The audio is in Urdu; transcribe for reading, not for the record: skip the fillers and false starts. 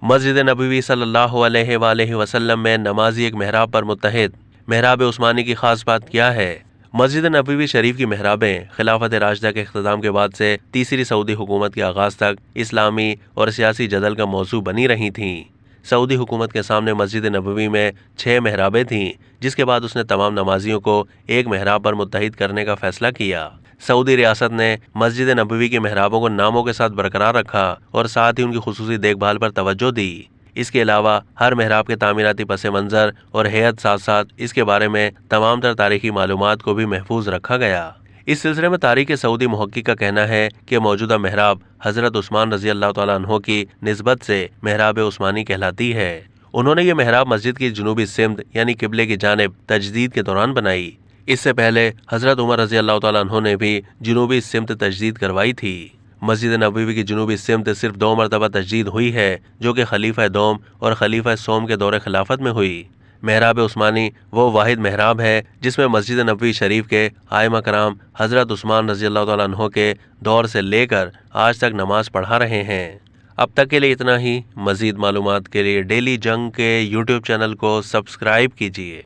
مسجد نبوی صلی اللہ علیہ وآلہ وسلم میں نمازی ایک محراب پر متحد۔ محراب عثمانی کی خاص بات کیا ہے؟ مسجد نبوی شریف کی محرابیں خلافت راشدہ کے اختتام کے بعد سے تیسری سعودی حکومت کے آغاز تک اسلامی اور سیاسی جدل کا موضوع بنی رہی تھیں۔ سعودی حکومت کے سامنے مسجد نبوی میں 6 محرابیں تھیں، جس کے بعد اس نے تمام نمازیوں کو ایک محراب پر متحد کرنے کا فیصلہ کیا۔ سعودی ریاست نے مسجد نبوی کی محرابوں کو ناموں کے ساتھ برقرار رکھا اور ساتھ ہی ان کی خصوصی دیکھ بھال پر توجہ دی۔ اس کے علاوہ ہر محراب کے تعمیراتی پس منظر اور ہیئت ساتھ ساتھ اس کے بارے میں تمام تر تاریخی معلومات کو بھی محفوظ رکھا گیا۔ اس سلسلے میں تاریخ سعودی محقق کا کہنا ہے کہ موجودہ محراب حضرت عثمان رضی اللہ تعالیٰ عنہ کی نسبت سے محراب عثمانی کہلاتی ہے۔ انہوں نے یہ محراب مسجد کی جنوبی سمت یعنی قبلے کی جانب تجدید کے دوران بنائی۔ اس سے پہلے حضرت عمر رضی اللہ تعالیٰ عنہ نے بھی جنوبی سمت تجدید کروائی تھی۔ مسجد نبوی کی جنوبی سمت صرف 2 مرتبہ تجدید ہوئی ہے، جو کہ خلیفہ دوم اور خلیفہ سوم کے دور خلافت میں ہوئی۔ محراب عثمانی وہ واحد محراب ہے جس میں مسجد نبوی شریف کے ائمہ کرام حضرت عثمان رضی اللہ تعالیٰ عنہ کے دور سے لے کر آج تک نماز پڑھا رہے ہیں۔ اب تک کے لیے اتنا ہی۔ مزید معلومات کے لیے ڈیلی جنگ کے YouTube چینل کو سبسکرائب کیجیے۔